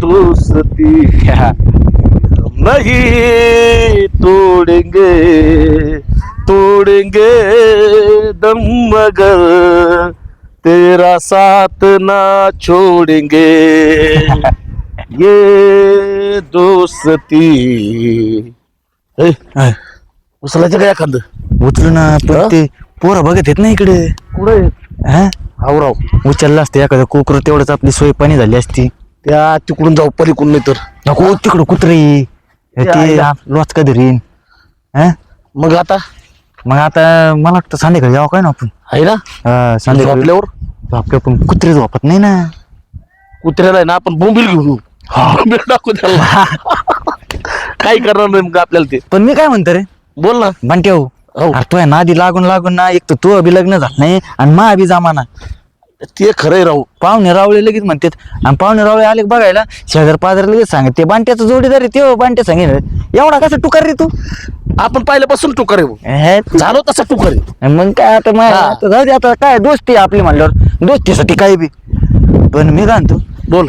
दोस्ती नहीं तोड़ेंगे तोड़ेंगे दम मगर तेरा साथ ना छोड़ेंगे ये दोस्ती. उचलायचं का एखादं उचलू ना पण ते पोरं बघत येत ना इकडे. कुठे हा हावराव उचलला असतं एखादं कोकर तेवढंच आपली सोय पाणी झाली असती. त्या तिकडून जाऊ पलीकडून नाही तर नको तिकडं कुत्री ते आईला. रोज का धरीन. हा मग आता मग आता मला वाटतं संध्याकाळी यावं काय ना आपण. आहे ना संध्याकाळी झोपल्यावर आपल्या पण कुत्रे झोपत नाही ना. कुत्र्याला आहे ना आपण बोंबील घेऊन येऊ. बोंबील टाकू त्याला काही करणार नाही मग आपल्याला ते. पण मी काय म्हणतो रे बोल ना. बंट्या हो. अरे तुझ्या नादी लागून लागून ना एक तर तू अभि लग्न झालं नाही आणि मा बी जमाना. ते खरंय राहू. पाहुणे रावळे लगेच म्हणतात आणि पाहुणे रावळे आले का बघायला शेजार पाजार लगेच सांगत ते बांट्याचं जोडीदार आहे ते बांट्या सांगेल एवढा कसा टुकार रे तू. आपण पहिल्यापासून टुकर आहे झालो तसा टुकर आहे. मग काय आता आता जाऊ दे आता काय दोस्ती आपली म्हणल्यावर दोस्तीसाठी काही बी. पण मी काय म्हणतो बोल.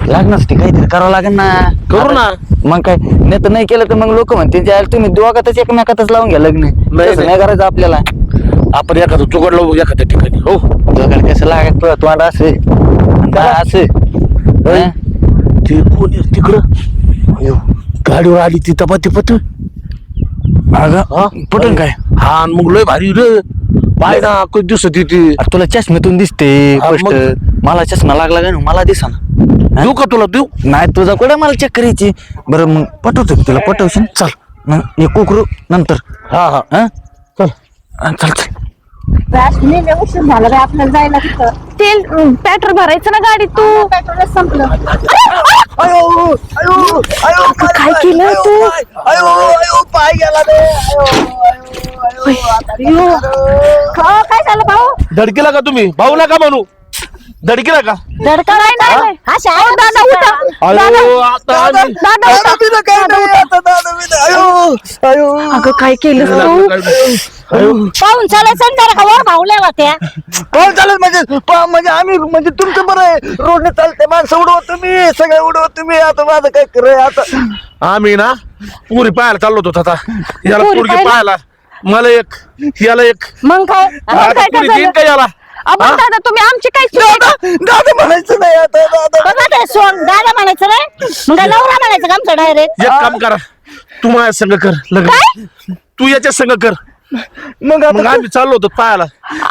लग्नासाठी काहीतरी करावं लागेल ना. करू ना. मग काय नाही तर नाही केलं तर मग लोक म्हणते तुम्ही दोघातच एकमेकातच लावून घ्या लग्न. नाही करायचं आपल्याला. आपण एखादं चुकड लावू एखाद्या ठिकाणी. हो दोघाला कसं लागत तोंड असे असे. ते कोण आहे तिकडं गाडीवर आली ती तपाती पत पटन काय. हा मग लय भारी रे पाय ना कधी दिसत ती. तुला चष्म्यातून दिसते स्पष्ट. मला चष्मा लागला का मला दिसा ना. देऊ का तुला देऊ. नाही तुझा कुठे मला चेक करायची. बरं मग पटवतो तुला पटवशील. चल मग हे कुकरू नंतर. हा हा हा चल चल चल. उशीर झाला रे आपल्याला जायला तिथं. तेल पेट्रोल भरायचं ना गाडीत तू. पेट्रोलच संपलं. काय केलं तू. पाय गेला रे. काय झालं भाऊ. धडकीला का तुम्ही भाऊ नका म्हणू. धडकीला का धडका नाही अशा दादा उठा. अयो आता आम्ही- दादा अगं काय केलं तू. पाहून चालायचं जरा का वर भावल्या होत्या. पाहून चालेल म्हणजे आम्ही म्हणजे तुमचं बरं आहे. रोडने चालते माणसं उडवत तुम्ही सगळं उडवत तुम्ही. आता माझं काय कर आता. आम्ही ना पुरी पाहायला चाललो होतो आता. याला पुरी पोरगी पाहायला? पाहायला मला एक याला एक मग काय आता काय पुरी झालं? देईन का याला. आपण दादा तुम्ही आमची काय दादा म्हणायचं नाही आता दादा. बघा ते सोन दादा म्हणायचं रे. मग काय नवरा म्हणायचं का आमचं डायरेक्ट. एक काम करा तू माझ्या संग कर लग्न. तू याच्या संग कर. मग मग आम्ही चाललो होतो पाहायला.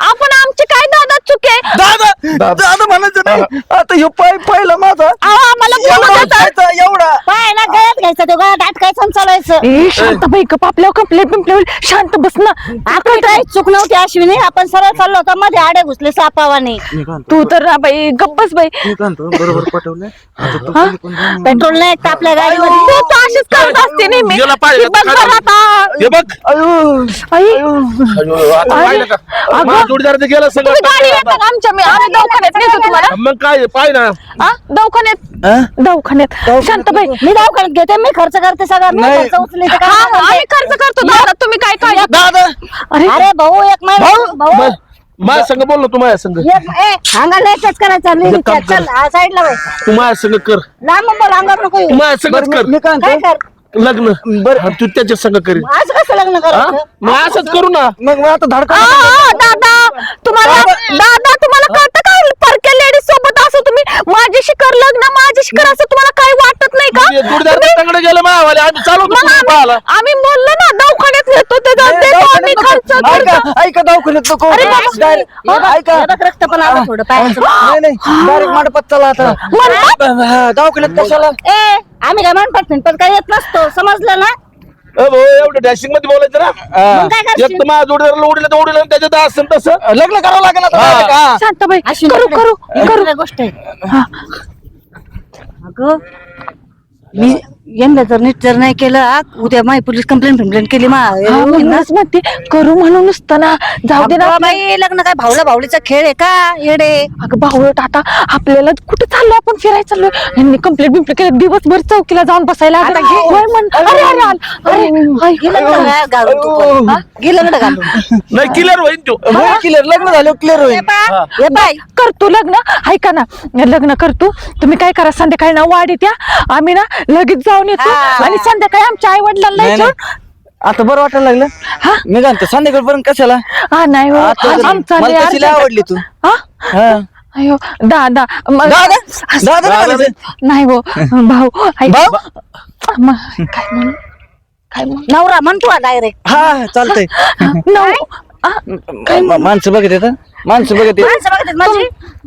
आपण आमची काय दादा चुके. दादा दादा म्हणायचं नाही. आता ह्यो पाय पहिला माझा आम्हाला बोलू एवढा देता. खायचा, एवढा पाय ना गळ्यात घ्यायचा तो गळ्यात अटकायचं आणि चालायचं. शांत बाई गप आपल्या कंप्लेंट बिम्प्लेट शांत बस ना. आपण काही चूक नव्हती अश्विनी. आपण सरळ चाललो होतो मध्ये आडे घुसले सापावाने. तू तर ना बाई गप बस बाई. बरोबर पटवलं. पेट्रोल नाही एकटा आपल्या गाडीमध्ये. तू तर अशीच करत असते नेहमी. याला पाय- बघ बरं आता. हे बघ आई अयो, आता पाहिलं का माझ्या जोडीदाराचं गेलं तुम्ही गाडी येता सगळं. का आमच्या आम्ही दवाखान्यात नेतो तुम्हाला. मग काय पाय ना. दवाखान्यात शांत बाई. मी दवाखान्यात घेते. मी खर्च करते सगळं. मी नाही. खर्च उचलते हा, आम्ही खर्च करतो दादा तुम्ही काय काय. दादा अरे भाऊ एक महिना भाऊ माझ्या संग बोल ना तू माझ्या संग. अंगाला एकच करायचा. एक काम कर. चल साईडला बाई. तू माझ्या संग कर. लांब बोल अंगावर नको येऊ. तू माझ्या संगच कर मी काय काय म्हणतो, कर लग्न. बरं तू त्याच्या संग करीन. असं कसं लग्न हा? करायचं. मग असंच करू ना. मग आता धडका दादा तुम्हाला कळतं का परक्या लेडीज सोबत असं तुम्ही माझ्याशी कर लग्न माझ्याशी कर असं तुम्हाला काही वाटत नाही का. म्हणजे जोडीदार तंगडे गेलं मावाले आम्ही चालू मग आम्ही बोललो ना दवाखान्यात नेतो ते देतो आम्ही खर्च करतो. ऐका दवाखान्यात नको. अरे बाबा. Direct- ऐका हे बघ, रक्त पण आलं थोडं पायाचं. नाही डायरेक्ट मांडपात चला आता. दवाखान्यात कशाला. ए आम्ही काय म्हणतात पण काही येत नसतो समजलं ना. एवढं डॅशिंग मध्ये बोलायचं ना. मग काय करशील? एक तर माझ्या जोडीदाराला उडलं तर उडलं आणि त्याच्यात असं तसं लग्न करावं लागेल आता हा. direct, हा. शांत बाई अश्विनी करू इकडे. करू ही करू. दुसरी गोष्ट आहे. अगं यांना जर नीट जर नाही केलं उद्या माय पोलीस कंप्लेंट केली म्हणूनच म्हणते करू म्हणून नुसतं ना. जाऊ दे ना बाई लग्न काय भावला भावलीचा खेळ आहे का येडे. अगं भावळट आता आपल्याला कुठे चाललोय आपण फिरायला चाललोय. यांनी कंप्लेंट बिम्प्लेट केलं दिवसभर चौकीला जाऊन बसायला. आता अरे लग्न घालून नाही क्लिअर होईल तो. क्लिअर लग्न झालं क्लिअर होईल. हे बाई करतो लग्न. ऐका ना लग्न करतो. तुम्ही काय करा संध्याकाळी ना वाढीत या. आम्ही ना लगेच जाऊन येतो आणि संध्याकाळी आमच्या आई वडिलांना नाही, नाही. आता बरं वाटायला लागलं. मी म्हणतो संध्याकाळपर्यंत कशाला. हा नाही हो. आता आज जर- आमचा मला लय तशी लय अर्जंट- आवडली तू. हा? हा. अयो दादा दादा नाही हो भाऊ ऐक. भाऊ? काय म्हणू काय म्हणू नवरा म्हणतो डायरेक्ट हा चालतंय. माणसं बघत येत माणसं बघत येत.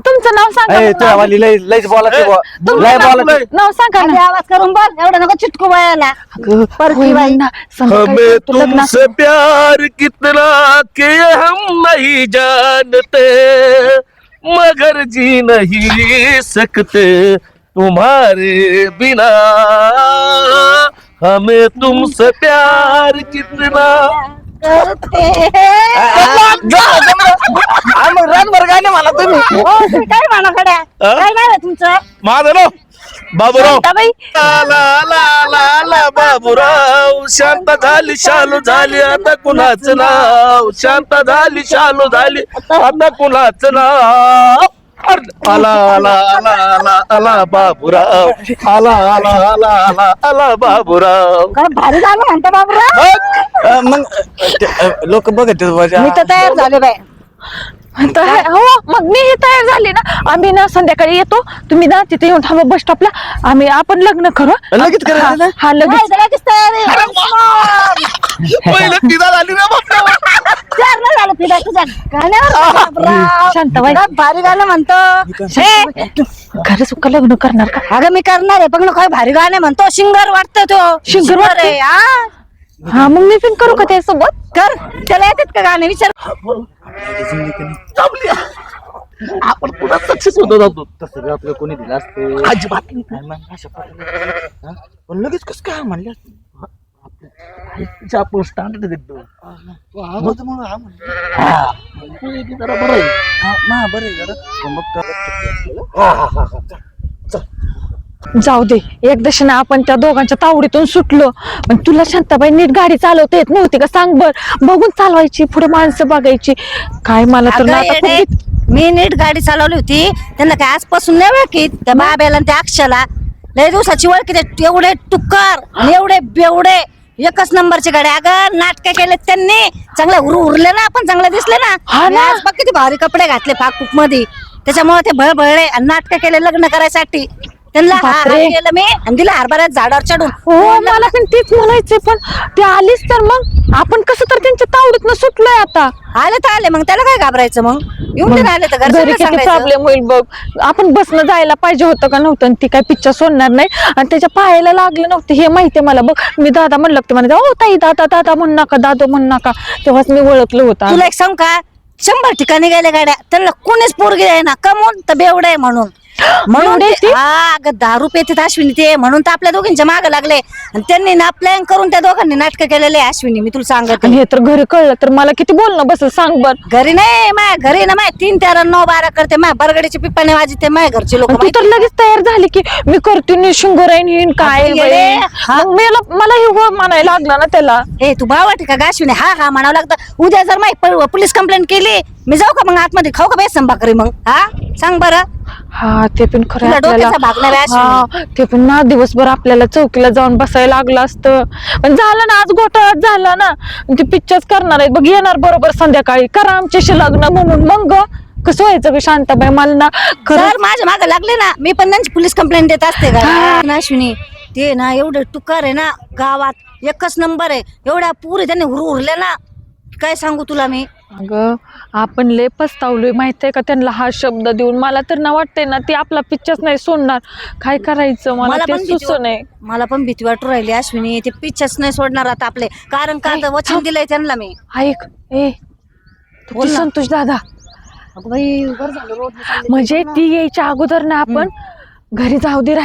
तुमचं नाव सांगा मग. तुझ्या वाली लयच बोलायचं लय बोलायचं. नाव सांगा खाली ना. आवाज करून बघ एवढं नको चिटकू बायाला परकी बाई ना संध्याकाळी हमें करतो लग्न. तुमसे प्यार कितना कि हम नहीं जानते मगर जी नहीं सकते तुम्हारे बिना हमें तुमसे प्यार कितना रातभर गाणे मला तुम्ही. काय म्हणा खड्या काय नाव आहे तुमचं माझं नाव बाबूराव. शांताबाई. ला ला ला ला बाबूराव. शांत झाली शालू झाली आता कुणाचं नाव. शांत झाली शालू झाली आता कुणाचं नाव. आला आला आला आला आला बाबूराव. आला आला आला आला आला बाबूराव. काय भारी झालं म्हणतो बाबूराव. मग लोक बघत येत मी तर तयार झाले बाई हो मग मी हे तयार झाले ना. आम्ही ना संध्याकाळी येतो. तुम्ही ना तिथे येऊन थांबा बस स्टॉपला. आपण लग्न करू. लगेच करायचं ना? हा लगेच. लगेच तयार आहे पहिलं तिला झाली ना बाबूराव. तयार नाही झालं पिढा तुझ्या गाण्यावर बाबूराव. शांताबाई. काय भारी गाणं म्हणतो खरं सुख लग्न करणार का. अगं मी करणार आहे पण काय भारी गाणे म्हणतो सिंगर वाटतो तो सिंगर वाटतो? आहे हा हा मग मी पण करू का त्यासोबत. कर त्याला येतात का गाणे विचार जमली. आपण पुन्हा सक्सेस होतो जातो. तसं आपलं कोणी दिलं असतं अजिबात पण लगेच कसं काय म्हणलं. आपण स्टँडर्ड एकदम म्हणून हा म्हणलं. जरा बरं आहे. हा बरं आहे जरा. जाऊ दे एकदाशी ना आपण त्या दोघांच्या तावडीतून सुटलो. पण तुला शांताबाई नीट गाडी चालवता येत नव्हती का सांग बर. बघून चालवायची पुढे माणसं बघायची. काय मला तर ना आता खूप भीती- मी नीट गाडी चालवली होती त्यांना काय आजपासून नाही ओळखीत त्या बाब्याला आणि त्या अक्षला लय दिवसाची ओळखी एवढे टुक्कर आणि एवढे बेवडे एकच नंबरची गाडी. अगं नाटक केले त्यांनी चांगले उरले ना आपण चांगले दिसले ना. हा मी ना. आज बघ किती भारी कपडे घातले फाकूक मध्ये त्याच्यामुळे ते भळभळले आणि नाटक केले लग्न करायसाठी. त्यांना बापरे. केलं मी आणि तिला हरभऱ्यात झाडावर चढून हो मला पण तेच म्हणायचंय. पण ते आलीच तर मग आपण कसं तर त्यांच्या तावडीतनं सुटलोय आता. आले तर आले मग त्याला काय घाबरायचं मग येऊन ते राहिले तर घरी घरच्यांना किती सांगायचं. प्रॉब्लेम होईल बघ. आपण बसनं जायला पाहिजे होतं का नव्हतं. आणि ती काय पिक्चर सोडणार नाही आणि त्याच्या पायाला लागलं नव्हतं हे माहितीये मला. बघ मी दादा म्हणलं ते म्हणा ओ ताई दादा दादा म्हणू नका दादा म्हणू नका. तेव्हाच मी ओळखलं होतं. तुला एक सांग का 100 ठिकाणी गेल्या गाड्या त्यांना कोणीच पोरगी आहे ना कमवून तर बेवड आहे म्हणून बेवडे ते? हा अगं दारू पेतीत अश्विनी ते म्हणून तर आपल्या दोघींच्या मागे लागले आणि त्यांनी ना प्लॅन करून त्या दोघांनी नाटक केलेले आहे, अश्विनी मी तुला सांगत आणि हे तर घरी कळलं तर मला किती बोलणं बसल सांग बर. घरी नाही माय घरी ना माय 3 13 9 12 करते माय बरगडीचे पिप्पाने वाजते माय घरचे लोक तू तर लगेच तयार झाली की मी करते नि शिंगोराईन येईन काय आपली बाई. येडे. हा. मग मला हे हो म्हणायला लागलं ना त्याला. ए तू भावा का अश्विनी हा हा म्हणावं लागतं. उद्या जर माय पोलीस कंप्लेंट केली मी जाऊ का मग आतमध्ये खाऊ का बेसन भाकरी मग हा सांग बरं. हा ते पण खरं तुला आपल्याला. डोक्याचा भाग नाही बे हा ते पण ना दिवसभर आपल्याला चौकीला जाऊन बसायला लागलं असतं. पण झालं ना आज घोटाळाच झाला ना. ते पिक्चर्स करणार आहेत बघ येणार बरोबर संध्याकाळी करा आमच्याशी लग्न म्हणून. मग कसं व्हायचं ग शांताबाई मला ना खरं. जर माझ्या मागे लागले ना मी पण त्यांची पोलीस कंप्लेंट देत असते का ना अश्विनी. ते ना एवढे टुकार आहे ना गावात एकच नंबर आहे. एवढ्या पुरी त्यांनी उरले ना काय सांगू तुला मी. अगं आपण लय पस्तावलोय माहितीये का त्यांना हा शब्द देऊन. मला तर ना वाटतंय ना ते आपला पिक्चर्स नाही सोडणार. काय करायचं मला ते सुचत नाही. मला पण भीती वाटू राहिली अश्विनी. ते पिक्चर्स नाही सोडणार आता आपले कारण का आता वचन दिलंय त्यांना मी. ऐक ए बोल ना. संतोष दादा अगं बाई बरं झालं रोड म्हणजे ती यायच्या अगोदर ना आपण घरी जाऊ दे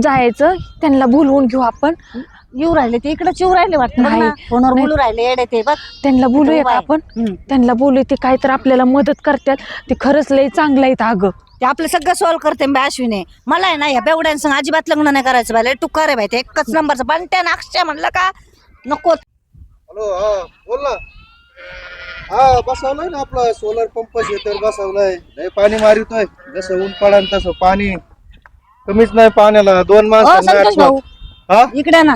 जायचं त्यांना बोलवून घेऊ आपण. येऊ राहिले ते इकडे येऊ राहिले वाटतं नाही. ना. फोनवर बोलू राहिले येडे ते बघ. त्यांना बोलूया का आपण? त्यांना बोलू, ते काय तर आपल्याला मदत करतात. ते खरंच लय चांगलं आहेत अगं. ते आपलं सगळं सॉल्व्ह करते बा अश्विनी. मला आहे ना या बेवड्यांसंग अजिबात लग्न नाही करायचं बाय. टुकार आहे बाय ते एकच नंबरचं बंट्या अक्षय म्हणलं का नको. हॅलो, हा बोल ना. हा बसवलाय ना आपला सोलर पंप शेतर बसवलाय. लय पाणी मारितोय, जसं ऊन पडान तसं पाणी कमीच नाही पाण्याला. 2 हो माणसं संतोष भाऊ हा इकडे ना.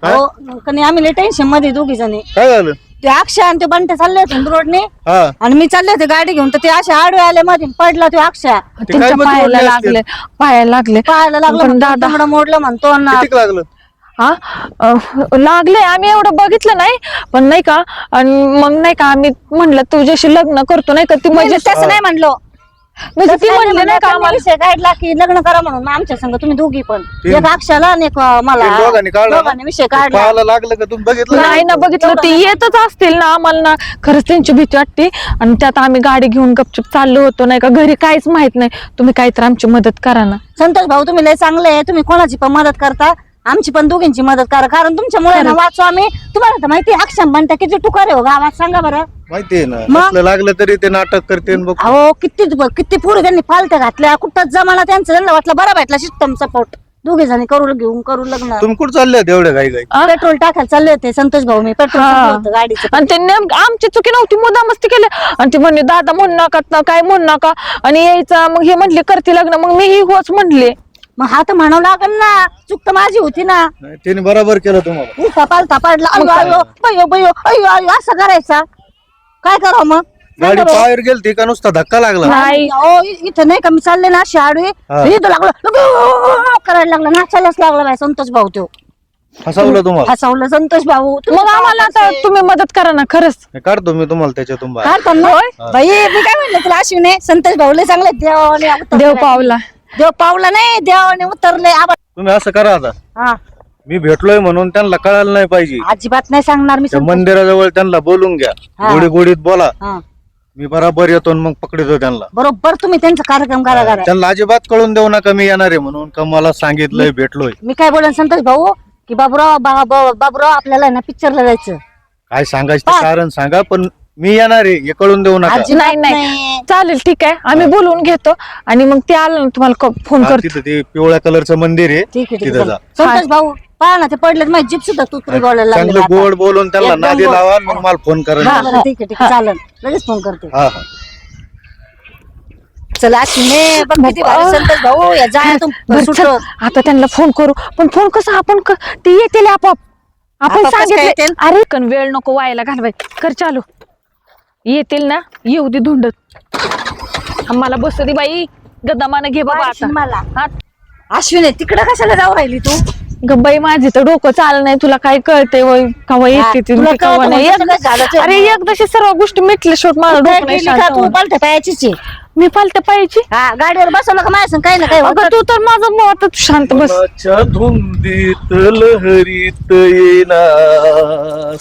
काय? हो कणी आम्ही लय टेन्शन मध्ये दोघी जणी. काय झालं? ते अक्षय आणि ते बंट्या चालले होते रोडने हा आणि मी चालले होते गाडी घेऊन. तर ते असे आडवे आले मध्ये पडला तो अक्षय. त्यांच्या काय मग पायाला बोलले लागले, पायाला लागले. पाहायला लागलं पण म्हणतो, दादा तंगडं मोडलं म्हणतो ना. किती लागलं? हा लागले. आम्ही एवढं बघितलं नाही पण नाही का. आणि मग नाही का आम्ही म्हणलं तुझ्याशी लग्न करतो नाही का. ती म्हणजे म्हणजे तसं नाही म्हणलो. म्हणजे ती तसं म्हणली नाही का त्यांनी आम्हाला. विषय काढला की लग्न करा म्हणून मग आमच्या संग तुम्ही दोघी पण. तीन. एक अक्षाला आणि एक मला. ते दोघांनी काढलं ना? दोघांनी विषय काढला. पाहायला लागलं का तुम्ही बघितलं? नाही ना बघितलं. ते येतच असतील ना आम्हाला ना. खरंच त्यांची भीती वाटते. आणि त्यात आम्ही गाडी घेऊन गपचूप चाललो होतो नाही का. घरी काहीच माहित नाही. तुम्ही काहीतरी आमची मदत करा ना. संतोष भाऊ तुम्ही लय चांगले आहे. तुम्ही कोणाची पण मदत करता. आमची पण दोघींची मदत करा. कारण तुमच्यामुळे ना वाचू आम्ही. तुम्हाला तर माहिती अक्षम बनता किती टुकार हो गावात सांगा बरं. माहितीये ना, मग? कसलं लागलं तरी ते नाटक करते न बघ. अहो किती पुढे त्यांनी पालत्या घातल्या. कुठंच जमाना त्यांचं. त्यांना वाटलं बरं भेटला सिस्टम सपोर्ट. दोघे जणी करू लग्न. तुम्ही कुठं चालले एवढे काही काही? पेट्रोल टाकायला चालले होते संतोष भाऊ. मी पेट्रोल हा. टाकलं होतं गाडीचं. आणि त्यांनी आमची चुकी नव्हती. मुद्दामस्ती केली. आणि ती म्हणली दादा म्हणू नका, काय म्हणू नका. आणि यायचा मग हे म्हणले करते लग्न. मग मी ही होच म्हणले. मग हा तर म्हणावं लागल ना. चूक तर माझी होती ना. नाही, त्यांनी बरोबर केलं तुम्हाला. उलटा पालथा पडला. अयो अयो बयो बयो अयो अयो असं करायचा. काय करावं मग? गाडी पायर गेलती का नुसता धक्का लागला? नाही. अहो इथं नाही का मी चालले ना शाळी हा. इथं लागलं करायला लागला. नाचायलाच लागला बाय संतोष भाऊ. तो फसवलं तुम्हाला? हसवलं संतोष भाऊ. मग आम्हाला आता तुम्ही मदत करा ना खरंच. हे काढतो मी तुम्हाला त्याच्यातून बाहेर. काढताना बाई मी काय म्हणलं तुला अश्विने. संतोष भाऊ लय चांगले. देव पावला. देव पावला नाही देवाने उतरले. तुम्ही असं करा आता. हा मी भेटलोय म्हणून त्यांना कळायला नाही पाहिजे. अजिबात नाही सांगणार मी. त्या मंदिराजवळ त्यांना बोलून घ्या. हा. गोडी गोडीत बोला. हा मी बराबर येतो आणि मग पकडतो त्यांना. बरोबर तुम्ही त्यांचा कार्यक्रम करा. त्यांना अजिबात कळून देऊ नका मी येणार आहे म्हणून. का मला सांगितलंय भेटलोय. मी काय बोलेन संतोष भाऊ की बाबूराव आपल्याला ना पिक्चरला जायचं. काय सांगायचं ते कारण सांगा. पण मी येणार आहे हे कळून देऊ नका. अजिबात नाही चालेल ठीक आहे. आम्ही बोलवून घेतो. आणि मग ते आलं ना तुम्हाला फोन हा, करतो. तिथं ते पिवळ्या कलरचं मंदिर आहे ठीक आहे तिथं जा. संतोष भाऊ पहा ना ते पडले. माझी जीप सुद्धा तुतरी बोलायला लागली चांगलं आता. गोड बोलून त्यांना एकदम नादी गोड. लावा. मग मला फोन करा. हा, बरं, ठीक आहे चालेल. लगेच फोन करते. हा हा. चला अश्विने बघ किती भारी संतोष भाऊ. या जा बरं, चल, सुटलं. आता त्यांना फोन करू. पण फोन कसा आपण ते येतील आपोआप. आपण आपोआप कसं काय सांगितलं. येतील? अरे पण वेळ नको व्हायला घालवाय. कर चालू. येतील ना येऊ दे धुंडत. आम्हाला बसू दे बाई. गदामानं घे बाबा आता. मला हा अश्विने तिकडे कशाला जाऊ राहिली तू? गब्बाई माझी तर डोकं चाललं नाही. तुला काय कळतंय वय कवा येते ती, तुला कवा कळतं नाही. म्हणजे सगळं झालं ते. अरे एकदाशी सर्व गोष्टी मिटल्या शेवट माझं काय डोकं नाही केली का शांत तू? होत. पालथ्या पायाचीच आहे. मी पालत्या पाहिजे. हा गाडीवर बसवलं का माझ्या संग काही ना काही अगं होतं. तू तर माझं मत शांत बस. मनाच्या धुंदीत लहरीत येना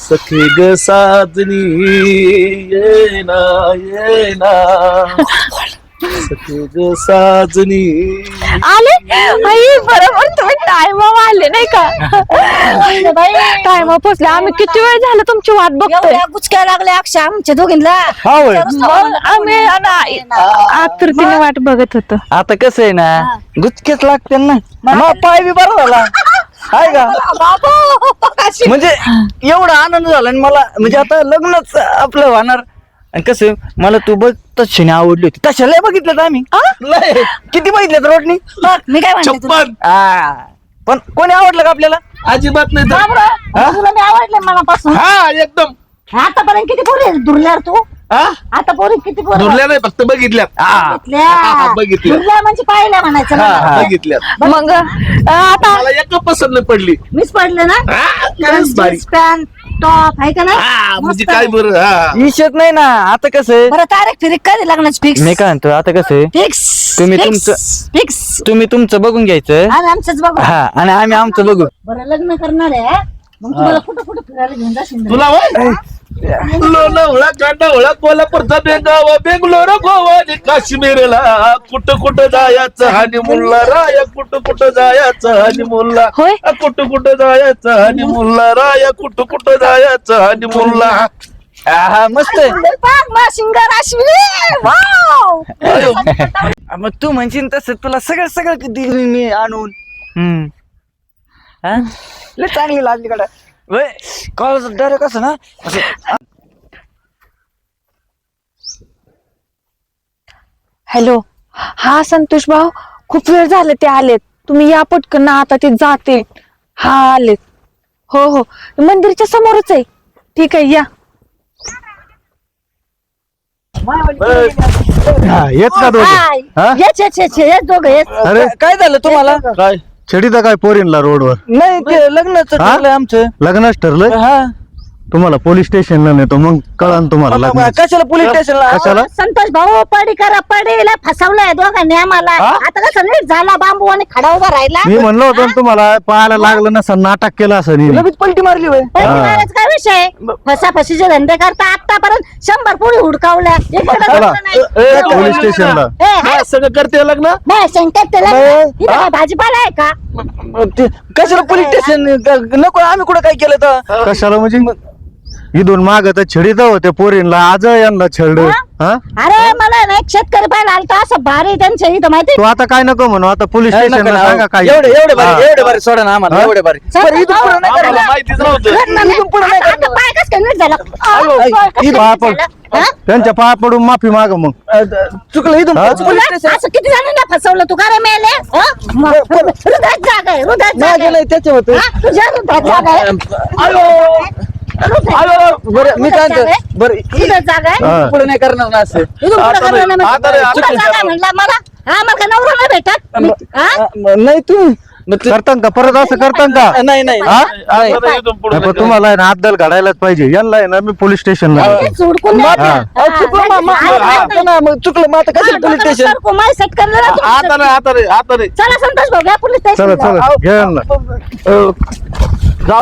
सखे ग साजनी येना येना सखे ग साजनी. आले आई बरोबर तुम्ही टायमा आले नाही का. बाई, टायमा पोचले. आम्ही किती वेळ झालं तुमची वाट बघतोय. एवढ्या गुचक्या लागल्या अक्षय आमच्या दोघींना. मग आम्ही आतुरतीने वाट बघत होतो. आता कसं आहे ना गुचकेच लागते ना. मग पाय बी बरा झाला आहे का. म्हणजे एवढा आनंद झाला आणि मला. म्हणजे आता लग्नच आपलं होणार. आणि कसं मला तू बघ तशी आवडली होती. तशा लय बघितलं आम्ही. लय. किती बघितलं रोडनी. मी काय म्हणते तुला? छप्पन. पण कोणी आवडलं का आपल्याला? अजिबात नाही तर. बाबराव, तुला मी आवडले मनापासून. हा एकदम. आतापर्यंत किती पोरी धुरल्यावर तू? हा आता पोरी किती पोरी धुरल्या नाही फक्त बघितल्यात. बघितल्या. धुरल्या म्हणजे पाहिल्या म्हणायचं हा, मला. बघितल्यात. मग आता मला एक पसंत नाही पडली. मीच पडले ना. हा, खरंच भारी. पॅन्ट टॉप आहे का हा नाही? म्हणजे मस्त. काय बरं. हा विषयच नाही ना. आता कसं आहे बरं तारीख फिरीक कधी लागणार? फिक्स मी काय म्हणतो आता कसं आहे फिक्स तुम्ही फिक्स तुम्ही तुमचं बघून घ्यायचं. आम्ही आमचंच बघू. हा आणि आम्ही आमचं बघू. बरं लग्न करणार आहे मग तुम्हाला कुठं कुठं फिरायला घेऊन जाशील ना? तुला होय? लोणावळा कांडावळा कोल्हापूरचा बेंगावा बेंगलोर गोवा आणि काश्मीरला कुठं जायचं हनीमूनला राया कुठं जायचं हनीमूनला होय? कुठं जायचं हनीमूनला राया कुठं जायचं हनीमूनला हा मस्त आहे. Singer Ashwini wow. मग तू म्हणशील तसं तुला सगळं दिल मी आणून. हा? लय चांगली लागली कडा कॉलेज डायरेक्ट असं ना असं. हॅलो, हा संतोष भाऊ, खूप वेळ झाले ते आलेत. तुम्ही या पटकन ना, आता ते जातील. हा आलेत. हो हो, मंदिरच्या समोरच आहे. ठीक आहे, या. येत का दोघे? हा? येच दोघं येच. अरे काय झालं तुम्हाला? काय छेडीता काय पोरींला रोडवर? नाही ते लग्नाचं हा? ठरलंय आमचं. लग्नच ठरलं? हा तुम्हाला पोलीस स्टेशनला नेतो, मग कळान तुम्हाला लग्न. कशाला पोलीस स्टेशनला? कशाला? संतोष भाऊ पडीला फसवलंय दोघांनी आम्हाला. आता कसं नीट झाला बांबू आणि खडा उभा राहिला. मी म्हणलो होतो ना तुम्हाला, पाहायला लागलं नसं नाटक केलं असं नाही. लगेच पलटी मारली होय. पण महाराज काय विषय फसाफसीचे धंदे करता आतापर्यंत 100 पोळी हुडकावल्या. इकडं चला. लग्न नाही. पोलीस स्टेशनला. हाय, सगळं करते लग्न नाही संकट त्याला नाही. इथं काय भाजीपाला आहे का? कशाला पोलीस स्टेशन? नको, आम्ही कुठं काय केलं तर? कशाला म्हणजे इथून माग तर छेडीत होते पोरींला, आज यांना छेड. हा, अरे मला ना एक शेतकरी पाहिला आलता असं भारी त्यांच्या इथं माहिती. तू आता काय नको म्हणू, आता पोलीस स्टेशनला सांगा काय. एवढे भारी सोडा ना आम्हाला. हा? एवढे भारी बरं, इथून पुढं नाही आम्हाला करणार. माहितीच नव्हतं. इथून पुढं नाही आता करणार. पाय कसं काय नीट झाला? इथं कसं पाय नीट पड. झालं? हा? त्यांच्या पाया पडून माफी माग मग. चुकलं इथून हा? पुढं पोलीस स्टेशन. असं किती जणांना फसवलं तू का रे मेले? हृदयात जागा आहे, हृदयात जागा नाही आहे. गेलंय त्याच्या होतं. हा? तुझ्या हृदयात जागा आहे. बरं मी काय म्हणतो, बरं हृदयात जागा आहे. हा. पुढे नाही करणार ना असं. इथून पुढं आता करणार नाही. आता रे, कुठं जागा आहे म्हणला मला? हा मला का नवरा नाही भेटत? हा? नाही तू करतान का परत असं करतान का? नाही नाही हा? नाही. आता इथून पुढं नाही, पण तुम्हाला आहे ना अद्दल घडायलाच पाहिजे. यांना आहे ना मी पोलीस स्टेशनला नेतो. तेच हुडकून द्यायचं. हा. हा, चुकलं मग चुकलं मग आता कशाला पोलीस स्टेशन? कुमार सेट करणार आहे तुम्ही. आता नाही. चला संतोष भाऊ घ्या पोलीस चला स्टेशनला. चला घ्या यांना.